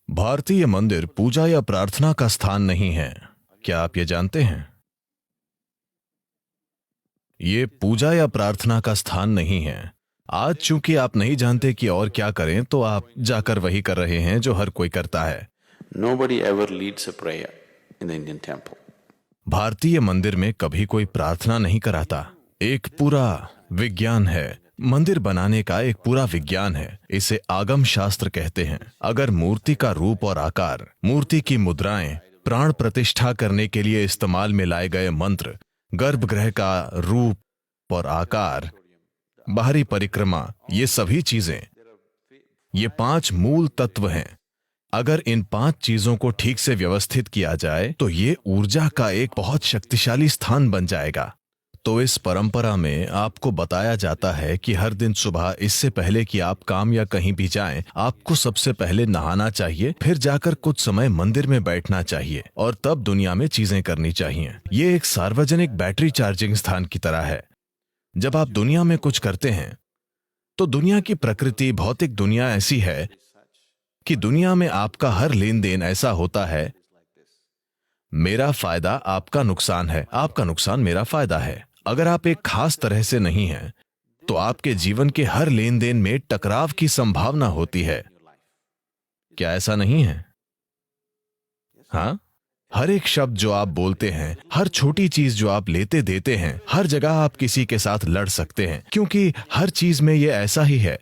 भारतीय मंदिर पूजा या प्रार्थना का स्थान नहीं है। क्या आप ये जानते हैं? ये पूजा या प्रार्थना का स्थान नहीं है। आज चूंकि आप नहीं जानते कि और क्या करें, तो आप जाकर वही कर रहे हैं जो हर कोई करता है। Nobody ever leads a prayer in the Indian temple. भारतीय मंदिर में कभी कोई प्रार्थना नहीं कराता। एक पूरा विज्ञान है। मंदिर बनाने का एक पूरा विज्ञान है। इसे आगम शास्त्र कहते हैं। अगर मूर्ति का रूप और आकार, मूर्ति की मुद्राएं, प्राण प्रतिष्ठा करने के लिए इस्तेमाल में लाए गए मंत्र, गर्भगृह का रूप और आकार, बाहरी परिक्रमा, ये सभी चीजें, ये 5 मूल तत्व हैं। अगर इन 5 चीजों को ठीक से व्यवस्थित किया जाए तो ये ऊर्जा का एक बहुत शक्तिशाली स्थान बन जाएगा। तो इस परंपरा में आपको बताया जाता है कि हर दिन सुबह, इससे पहले कि आप काम या कहीं भी जाएं, आपको सबसे पहले नहाना चाहिए, फिर जाकर कुछ समय मंदिर में बैठना चाहिए और तब दुनिया में चीजें करनी चाहिए। ये एक सार्वजनिक बैटरी चार्जिंग स्थान की तरह है। जब आप दुनिया में कुछ करते हैं तो दुनिया की प्रकृति, भौतिक दुनिया ऐसी है कि दुनिया में आपका हर लेन देन ऐसा होता है, मेरा फायदा आपका नुकसान है, आपका नुकसान मेरा फायदा है। अगर आप एक खास तरह से नहीं हैं तो आपके जीवन के हर लेन देन में टकराव की संभावना होती है। क्या ऐसा नहीं है? हाँ, हर एक शब्द जो आप बोलते हैं, हर छोटी चीज जो आप लेते देते हैं, हर जगह आप किसी के साथ लड़ सकते हैं, क्योंकि हर चीज में यह ऐसा ही है।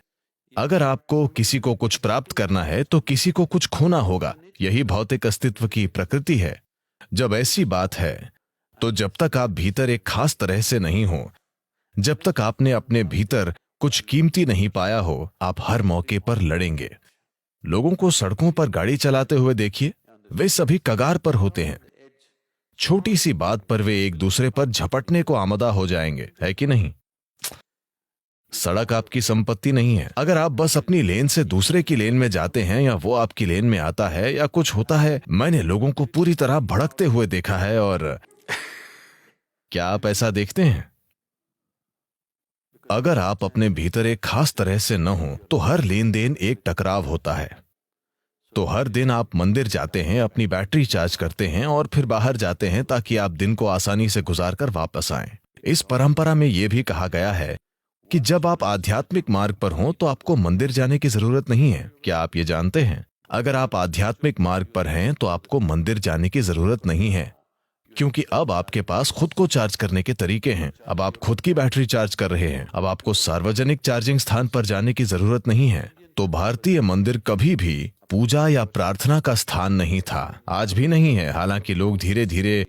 अगर आपको किसी को कुछ प्राप्त करना है तो किसी को कुछ खोना होगा। यही भौतिक अस्तित्व की प्रकृति है। जब ऐसी बात है तो जब तक आप भीतर एक खास तरह से नहीं हो, जब तक आपने अपने भीतर कुछ कीमती नहीं पाया हो, आप हर मौके पर लड़ेंगे। लोगों को सड़कों पर गाड़ी चलाते हुए देखिए, वे सभी कगार पर होते हैं। छोटी सी बात पर वे एक दूसरे पर झपटने को आमदा हो जाएंगे, है कि नहीं? सड़क आपकी संपत्ति नहीं है। अगर आप बस अपनी लेन से दूसरे की लेन में जाते हैं या वो आपकी लेन में आता है या कुछ होता है, मैंने लोगों को पूरी तरह भड़कते हुए देखा है। और क्या आप ऐसा देखते हैं? अगर आप अपने भीतर एक खास तरह से न हो तो हर लेन देन एक टकराव होता है। तो हर दिन आप मंदिर जाते हैं, अपनी बैटरी चार्ज करते हैं और फिर बाहर जाते हैं ताकि आप दिन को आसानी से गुजार कर वापस आएं। इस परंपरा में यह भी कहा गया है कि जब आप आध्यात्मिक मार्ग पर हों तो आपको मंदिर जाने की जरूरत नहीं है। क्या आप ये जानते हैं? अगर आप आध्यात्मिक मार्ग पर हैं तो आपको मंदिर जाने की जरूरत नहीं है, क्योंकि अब आपके पास खुद को चार्ज करने के तरीके हैं। अब आप खुद की बैटरी चार्ज कर रहे हैं। अब आपको सार्वजनिक चार्जिंग स्थान पर जाने की जरूरत नहीं है। तो भारतीय मंदिर कभी भी पूजा या प्रार्थना का स्थान नहीं था, आज भी नहीं है। हालांकि लोग धीरे धीरे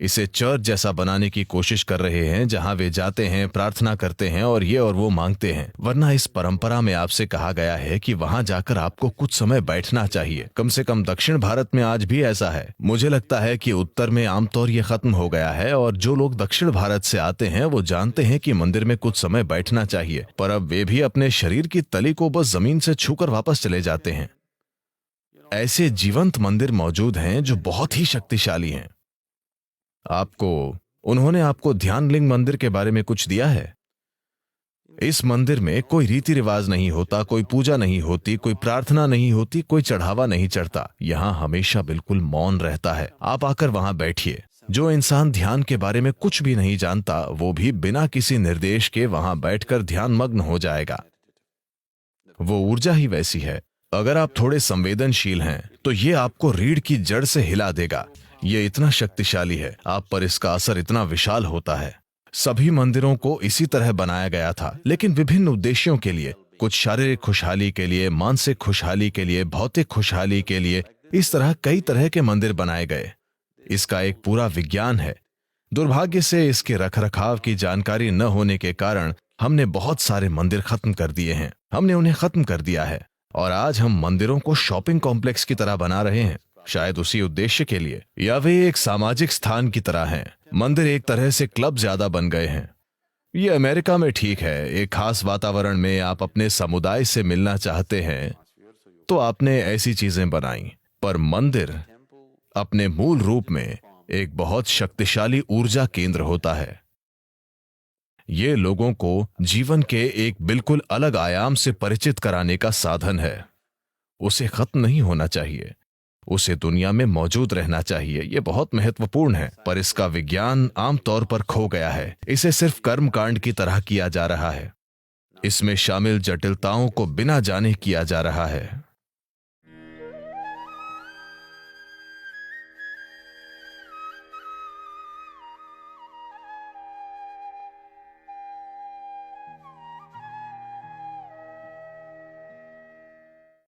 इसे चर्च जैसा बनाने की कोशिश कर रहे हैं, जहां वे जाते हैं, प्रार्थना करते हैं और ये और वो मांगते हैं। वरना इस परंपरा में आपसे कहा गया है कि वहां जाकर आपको कुछ समय बैठना चाहिए। कम से कम दक्षिण भारत में आज भी ऐसा है। मुझे लगता है कि उत्तर में आमतौर ये खत्म हो गया है और जो लोग दक्षिण भारत से आते हैं वो जानते हैं कि मंदिर में कुछ समय बैठना चाहिए, पर अब वे भी अपने शरीर की तली को बस जमीन से छूकर वापस चले जाते हैं। ऐसे जीवंत मंदिर मौजूद हैं जो बहुत ही शक्तिशाली हैं। उन्होंने आपको ध्यान लिंग मंदिर के बारे में कुछ दिया है? इस मंदिर में कोई रीति रिवाज नहीं होता, कोई पूजा नहीं होती, कोई प्रार्थना नहीं होती, कोई चढ़ावा नहीं चढ़ता। यहाँ हमेशा बिल्कुल मौन रहता है। आप आकर वहां बैठिए। जो इंसान ध्यान के बारे में कुछ भी नहीं जानता, वो भी बिना किसी निर्देश के वहां बैठकर ध्यान मग्न हो जाएगा। वो ऊर्जा ही वैसी है। अगर आप थोड़े संवेदनशील हैं तो ये आपको रीढ़ की जड़ से हिला देगा। ये इतना शक्तिशाली है, आप पर इसका असर इतना विशाल होता है। सभी मंदिरों को इसी तरह बनाया गया था, लेकिन विभिन्न उद्देश्यों के लिए। कुछ शारीरिक खुशहाली के लिए, मानसिक खुशहाली के लिए, भौतिक खुशहाली के लिए। इस तरह कई तरह के मंदिर बनाए गए। इसका एक पूरा विज्ञान है। दुर्भाग्य से इसके रखरखाव की जानकारी न होने के कारण हमने बहुत सारे मंदिर खत्म कर दिए हैं। हमने उन्हें खत्म कर दिया है और आज हम मंदिरों को शॉपिंग कॉम्प्लेक्स की तरह बना रहे हैं, शायद उसी उद्देश्य के लिए, या वे एक सामाजिक स्थान की तरह हैं। मंदिर एक तरह से क्लब ज्यादा बन गए हैं। ये अमेरिका में ठीक है। एक खास वातावरण में आप अपने समुदाय से मिलना चाहते हैं तो आपने ऐसी चीजें बनाई, पर मंदिर अपने मूल रूप में एक बहुत शक्तिशाली ऊर्जा केंद्र होता है। ये लोगों को जीवन के एक बिल्कुल अलग आयाम से परिचित कराने का साधन है। उसे खत्म नहीं होना चाहिए, उसे दुनिया में मौजूद रहना चाहिए। ये बहुत महत्वपूर्ण है, पर इसका विज्ञान आमतौर पर खो गया है। इसे सिर्फ कर्मकांड की तरह किया जा रहा है, इसमें शामिल जटिलताओं को बिना जाने किया जा रहा है।